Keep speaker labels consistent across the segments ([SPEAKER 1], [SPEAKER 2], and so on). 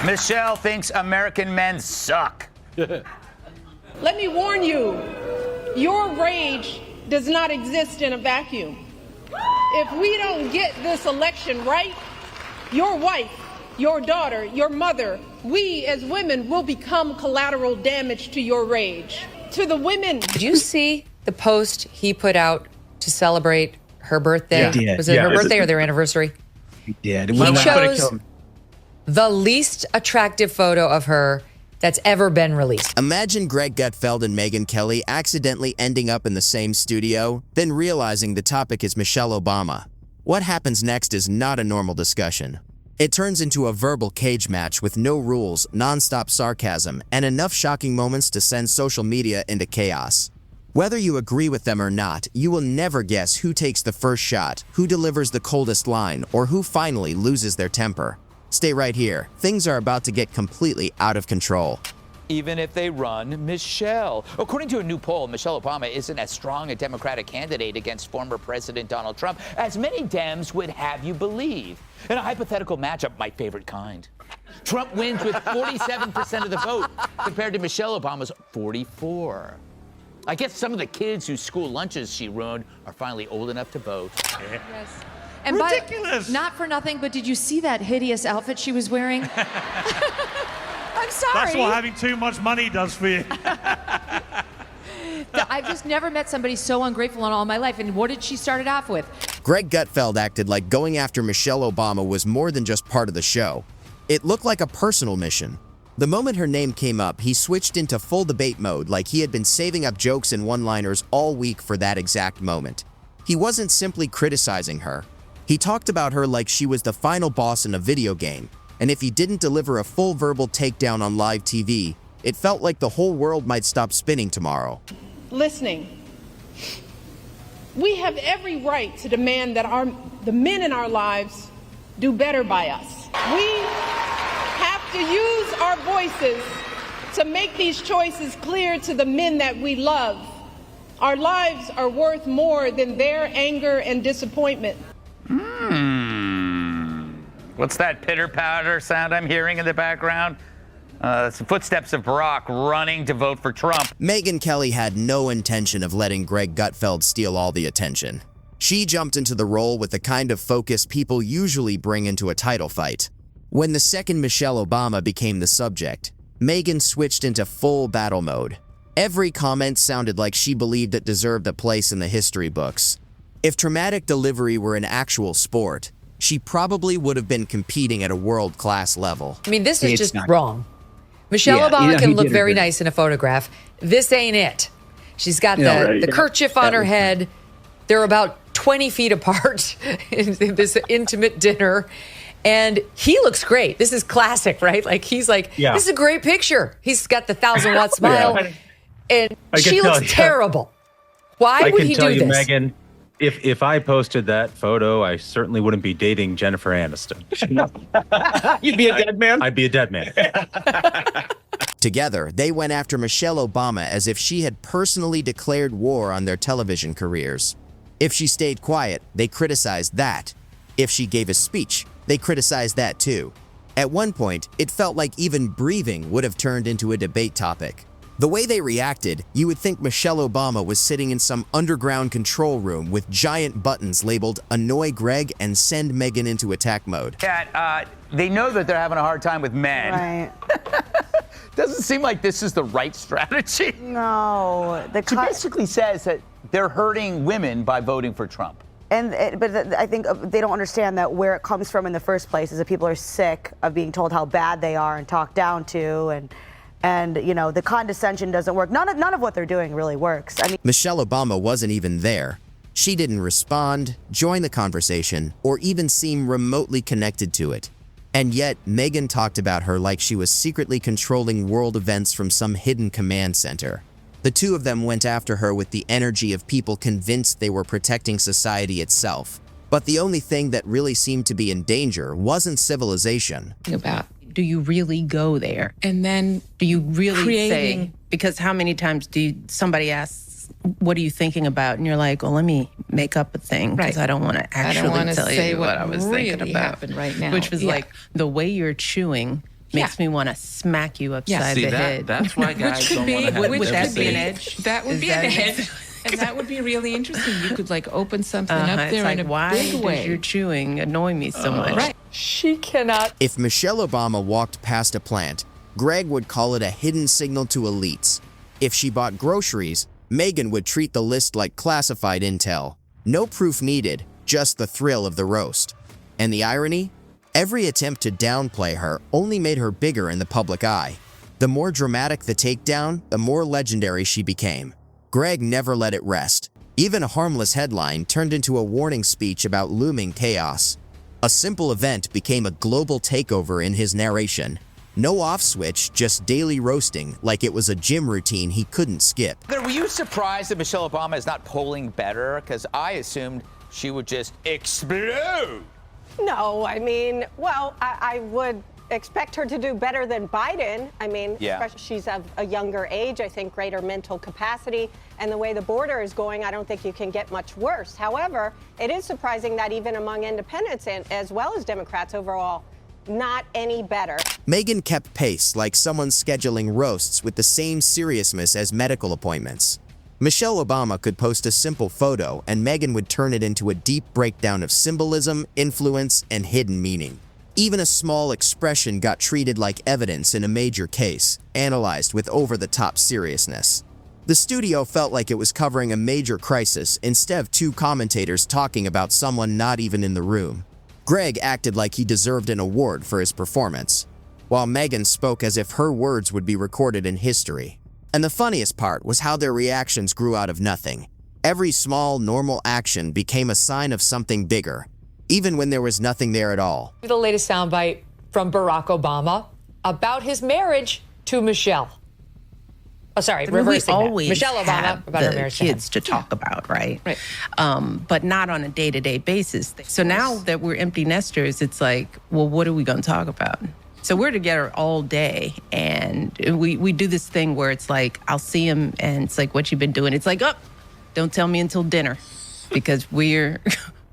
[SPEAKER 1] Michelle thinks American men suck.
[SPEAKER 2] Let me warn you, your rage does not exist in a vacuum. If we don't get this election right, your wife, your daughter, your mother, we as women will become collateral damage to your rage. To the women.
[SPEAKER 3] Did you see the post he put out to celebrate her birthday?
[SPEAKER 4] Yeah.
[SPEAKER 3] Was it her birthday or their anniversary?
[SPEAKER 4] He did.
[SPEAKER 3] He chose the least attractive photo of her that's ever been released.
[SPEAKER 5] Imagine Greg Gutfeld and Megyn Kelly accidentally ending up in the same studio, then realizing the topic is Michelle Obama. What happens next is not a normal discussion. It turns into a verbal cage match with no rules, non-stop sarcasm, and enough shocking moments to send social media into chaos. Whether you agree with them or not, you will never guess who takes the first shot, who delivers the coldest line, or who finally loses their temper. Stay right here. Things are about to get completely out of control.
[SPEAKER 1] Even if they run Michelle. According to a new poll, Michelle Obama isn't as strong a Democratic candidate against former President Donald Trump as many Dems would have you believe. In a hypothetical matchup, my favorite kind, Trump wins with 47% of the vote compared to Michelle Obama's 44%. I guess some of the kids whose school lunches she ruined are finally old enough to vote.
[SPEAKER 6] Yes. And
[SPEAKER 7] ridiculous.
[SPEAKER 6] Not for nothing, but did you see that hideous outfit she was wearing? I'm sorry.
[SPEAKER 7] That's what having too much money does for you.
[SPEAKER 6] I've just never met somebody so ungrateful in all my life. And what did she start it off with?
[SPEAKER 5] Greg Gutfeld acted like going after Michelle Obama was more than just part of the show. It looked like a personal mission. The moment her name came up, he switched into full debate mode like he had been saving up jokes and one-liners all week for that exact moment. He wasn't simply criticizing her. He talked about her like she was the final boss in a video game, and if he didn't deliver a full verbal takedown on live TV, it felt like the whole world might stop spinning tomorrow.
[SPEAKER 2] Listening. We have every right to demand that the men in our lives do better by us. We have to use our voices to make these choices clear to the men that we love. Our lives are worth more than their anger and disappointment.
[SPEAKER 1] What's that pitter-patter sound I'm hearing in the background? It's the footsteps of Barack running to vote for Trump.
[SPEAKER 5] Megyn Kelly had no intention of letting Greg Gutfeld steal all the attention. She jumped into the role with the kind of focus people usually bring into a title fight. When the second Michelle Obama became the subject, Megyn switched into full battle mode. Every comment sounded like she believed it deserved a place in the history books. If dramatic delivery were an actual sport, she probably would have been competing at a world-class level.
[SPEAKER 3] I mean, this is just wrong. Michelle Obama can look very nice in a photograph. This ain't it. She's got the kerchief on her head. They're about 20 feet apart in this intimate dinner. And he looks great. This is classic, right? Like, he's like, this is a great picture. He's got the 1,000-watt smile. And she looks terrible. Why would he do this?
[SPEAKER 4] Megyn, if I posted that photo, I certainly wouldn't be dating Jennifer Aniston.
[SPEAKER 8] You'd be a dead man?
[SPEAKER 4] I'd be a dead man.
[SPEAKER 5] Together, they went after Michelle Obama as if she had personally declared war on their television careers. If she stayed quiet, they criticized that. If she gave a speech, they criticized that too. At one point, it felt like even breathing would have turned into a debate topic. The way they reacted, you would think Michelle Obama was sitting in some underground control room with giant buttons labeled "Annoy Greg" and "Send Megyn into attack mode."
[SPEAKER 1] Kat, they know that they're having a hard time with men.
[SPEAKER 9] Right.
[SPEAKER 1] Doesn't seem like this is the right strategy.
[SPEAKER 9] No.
[SPEAKER 1] She basically says that they're hurting women by voting for Trump.
[SPEAKER 9] But I think they don't understand that where it comes from in the first place is that people are sick of being told how bad they are and talked down to, and you know, the condescension doesn't work. None of what they're doing really works. I mean,
[SPEAKER 5] Michelle Obama wasn't even there. She didn't respond, join the conversation, or even seem remotely connected to it. And yet, Megyn talked about her like she was secretly controlling world events from some hidden command center. The two of them went after her with the energy of people convinced they were protecting society itself. But the only thing that really seemed to be in danger wasn't civilization.
[SPEAKER 10] Do you really go there? And then do you really say, because how many times somebody asks, what are you thinking about? And you're like, well, let me make up a thing because I don't want to actually tell you what I was thinking about.
[SPEAKER 6] Right now.
[SPEAKER 10] Which was like the way you're chewing makes me want to smack you upside the head.
[SPEAKER 11] That's why guys don't want to have
[SPEAKER 10] Would that be an edge?
[SPEAKER 6] That would be an edge. And that would be really interesting. You could like open something up there in a big way.
[SPEAKER 10] Does your chewing annoy me so much?
[SPEAKER 3] Right. She cannot.
[SPEAKER 5] If Michelle Obama walked past a plant, Greg would call it a hidden signal to elites. If she bought groceries, Megyn would treat the list like classified intel. No proof needed, just the thrill of the roast. And the irony? Every attempt to downplay her only made her bigger in the public eye. The more dramatic the takedown, the more legendary she became. Greg never let it rest. Even a harmless headline turned into a warning speech about looming chaos. A simple event became a global takeover in his narration. No off switch, just daily roasting like it was a gym routine he couldn't skip.
[SPEAKER 1] Were you surprised that Michelle Obama is not polling better? Because I assumed she would just explode.
[SPEAKER 12] No, I mean, well, I would expect her to do better than Biden. I mean, especially she's of a younger age, I think greater mental capacity. And the way the border is going, I don't think you can get much worse. However, it is surprising that even among independents and as well as Democrats overall, not any better.
[SPEAKER 5] Megyn kept pace like someone scheduling roasts with the same seriousness as medical appointments. Michelle Obama could post a simple photo and Megyn would turn it into a deep breakdown of symbolism, influence, and hidden meaning. Even a small expression got treated like evidence in a major case, analyzed with over-the-top seriousness. The studio felt like it was covering a major crisis instead of two commentators talking about someone not even in the room. Greg acted like he deserved an award for his performance, while Megyn spoke as if her words would be recorded in history. And the funniest part was how their reactions grew out of nothing. Every small, normal action became a sign of something bigger, even when there was nothing there at all.
[SPEAKER 3] The latest soundbite from Barack Obama about his marriage to Michelle. Oh, sorry, reversing that. Michelle Obama about her marriage
[SPEAKER 10] kids to talk about, right? Right. But not on a day-to-day basis. So now that we're empty nesters, it's like, well, what are we going to talk about? So we're together all day, and we do this thing where it's like, I'll see him, and it's like, what you been doing? It's like, oh, don't tell me until dinner, because we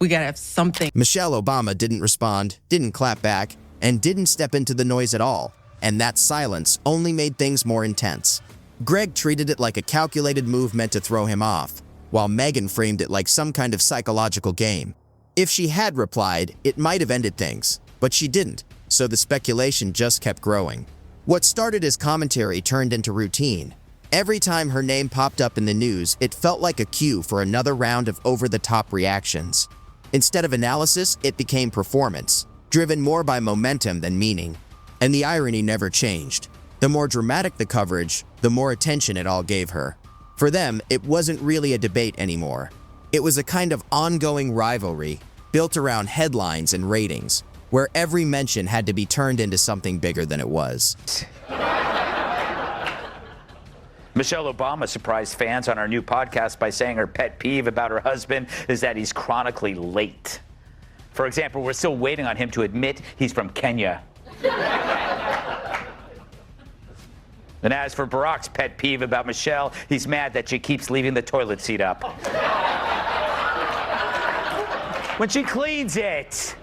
[SPEAKER 10] gotta have something.
[SPEAKER 5] Michelle Obama didn't respond, didn't clap back, and didn't step into the noise at all. And that silence only made things more intense. Greg treated it like a calculated move meant to throw him off, while Megyn framed it like some kind of psychological game. If she had replied, it might have ended things, but she didn't, so the speculation just kept growing. What started as commentary turned into routine. Every time her name popped up in the news, it felt like a cue for another round of over-the-top reactions. Instead of analysis, it became performance, driven more by momentum than meaning. And the irony never changed. The more dramatic the coverage, the more attention it all gave her. For them, it wasn't really a debate anymore. It was a kind of ongoing rivalry, built around headlines and ratings, where every mention had to be turned into something bigger than it was.
[SPEAKER 1] Michelle Obama surprised fans on our new podcast by saying her pet peeve about her husband is that he's chronically late. For example, we're still waiting on him to admit he's from Kenya. And as for Barack's pet peeve about Michelle, he's mad that she keeps leaving the toilet seat up. When she cleans it.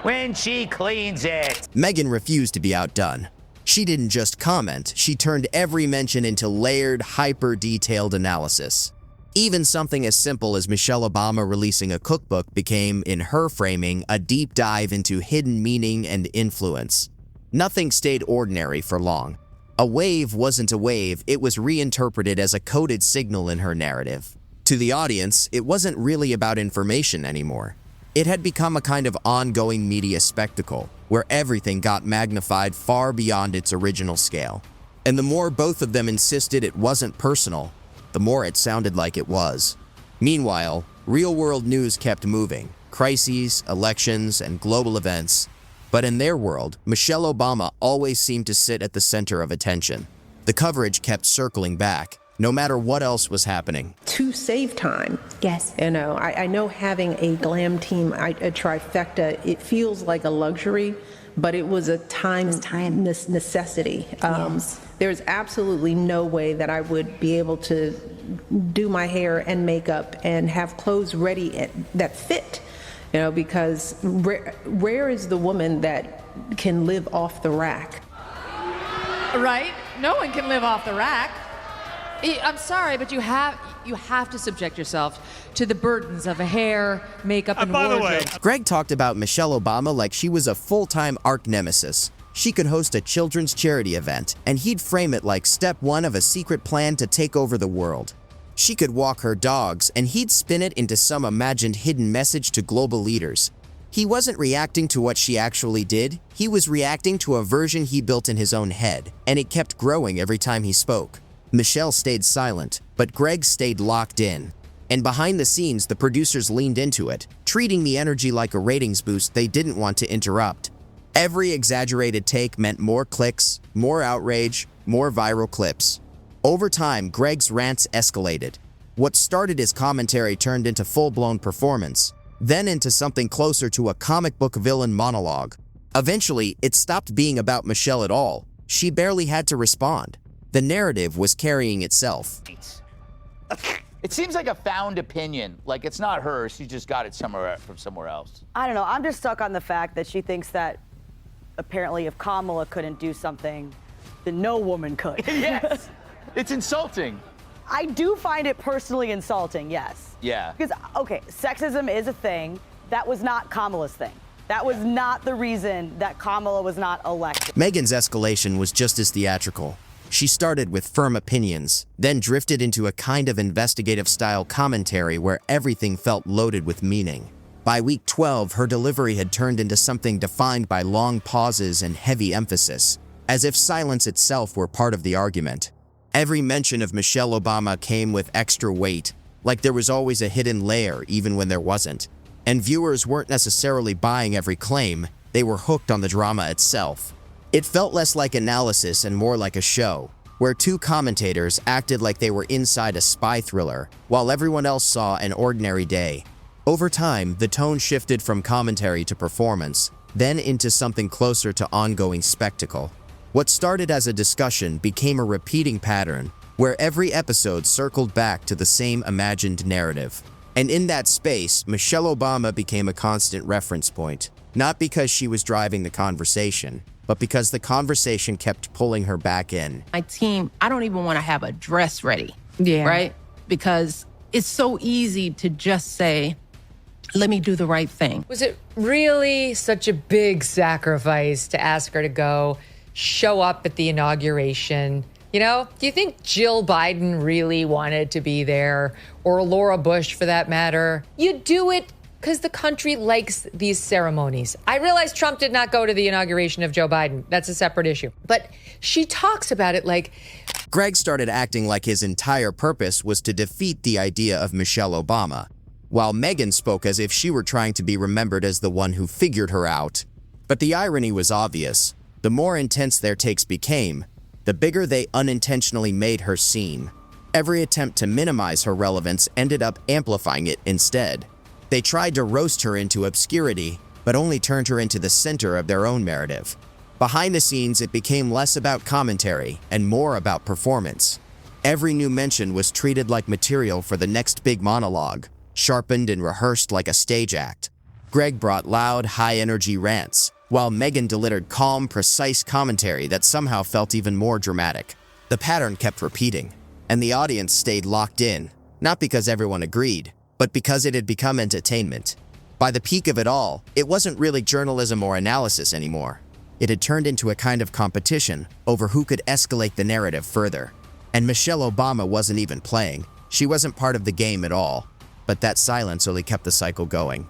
[SPEAKER 1] When she cleans it.
[SPEAKER 5] Megyn refused to be outdone. She didn't just comment, she turned every mention into layered, hyper-detailed analysis. Even something as simple as Michelle Obama releasing a cookbook became, in her framing, a deep dive into hidden meaning and influence. Nothing stayed ordinary for long. A wave wasn't a wave, it was reinterpreted as a coded signal in her narrative. To the audience, it wasn't really about information anymore. It had become a kind of ongoing media spectacle, where everything got magnified far beyond its original scale. And the more both of them insisted it wasn't personal, the more it sounded like it was. Meanwhile, real-world news kept moving, crises, elections, and global events. But in their world, Michelle Obama always seemed to sit at the center of attention. The coverage kept circling back, no matter what else was happening.
[SPEAKER 10] To save time.
[SPEAKER 6] Yes.
[SPEAKER 10] You know, I know having a glam team, a trifecta, it feels like a luxury, but it was a time necessity.
[SPEAKER 6] Yes.
[SPEAKER 10] There's absolutely no way that I would be able to do my hair and makeup and have clothes ready that fit. You know, because rare is the woman that can live off the rack.
[SPEAKER 6] Right? No one can live off the rack. I'm sorry, but you have to subject yourself to the burdens of hair, makeup, and
[SPEAKER 7] by the
[SPEAKER 6] wardrobe.
[SPEAKER 7] way,
[SPEAKER 5] Greg talked about Michelle Obama like she was a full-time arch nemesis. She could host a children's charity event, and he'd frame it like step one of a secret plan to take over the world. She could walk her dogs, and he'd spin it into some imagined hidden message to global leaders. He wasn't reacting to what she actually did, he was reacting to a version he built in his own head, and it kept growing every time he spoke. Michelle stayed silent, but Greg stayed locked in. And behind the scenes, the producers leaned into it, treating the energy like a ratings boost they didn't want to interrupt. Every exaggerated take meant more clicks, more outrage, more viral clips. Over time, Greg's rants escalated. What started as commentary turned into full-blown performance, then into something closer to a comic book villain monologue. Eventually, it stopped being about Michelle at all. She barely had to respond. The narrative was carrying itself.
[SPEAKER 1] It seems like a found opinion. Like it's not hers. She just got it from somewhere else.
[SPEAKER 9] I don't know. I'm just stuck on the fact that she thinks that apparently if Kamala couldn't do something, then no woman could.
[SPEAKER 1] Yes. It's insulting.
[SPEAKER 9] I do find it personally insulting, yes.
[SPEAKER 1] Yeah.
[SPEAKER 9] Because, okay, sexism is a thing. That was not Kamala's thing. That was not the reason that Kamala was not elected.
[SPEAKER 5] Megyn's escalation was just as theatrical. She started with firm opinions, then drifted into a kind of investigative-style commentary where everything felt loaded with meaning. By week 12, her delivery had turned into something defined by long pauses and heavy emphasis, as if silence itself were part of the argument. Every mention of Michelle Obama came with extra weight, like there was always a hidden layer even when there wasn't. And viewers weren't necessarily buying every claim, they were hooked on the drama itself. It felt less like analysis and more like a show, where two commentators acted like they were inside a spy thriller, while everyone else saw an ordinary day. Over time, the tone shifted from commentary to performance, then into something closer to ongoing spectacle. What started as a discussion became a repeating pattern, where every episode circled back to the same imagined narrative. And in that space, Michelle Obama became a constant reference point, not because she was driving the conversation, but because the conversation kept pulling her back in.
[SPEAKER 10] My team, I don't even want to have a dress ready,
[SPEAKER 3] Yeah.
[SPEAKER 10] right? Because it's so easy to just say, let me do the right thing.
[SPEAKER 3] Was it really such a big sacrifice to ask her to go show up at the inauguration? You know, do you think Jill Biden really wanted to be there, or Laura Bush for that matter? You do it because the country likes these ceremonies. I realize Trump did not go to the inauguration of Joe Biden. That's a separate issue. But she talks about it like...
[SPEAKER 5] Greg started acting like his entire purpose was to defeat the idea of Michelle Obama, while Megyn spoke as if she were trying to be remembered as the one who figured her out. But the irony was obvious. The more intense their takes became, the bigger they unintentionally made her seem. Every attempt to minimize her relevance ended up amplifying it instead. They tried to roast her into obscurity, but only turned her into the center of their own narrative. Behind the scenes, it became less about commentary and more about performance. Every new mention was treated like material for the next big monologue, sharpened and rehearsed like a stage act. Greg brought loud, high-energy rants, while Megyn delivered calm, precise commentary that somehow felt even more dramatic. The pattern kept repeating, and the audience stayed locked in, not because everyone agreed, but because it had become entertainment. By the peak of it all, it wasn't really journalism or analysis anymore. It had turned into a kind of competition over who could escalate the narrative further. And Michelle Obama wasn't even playing. She wasn't part of the game at all. But that silence only kept the cycle going.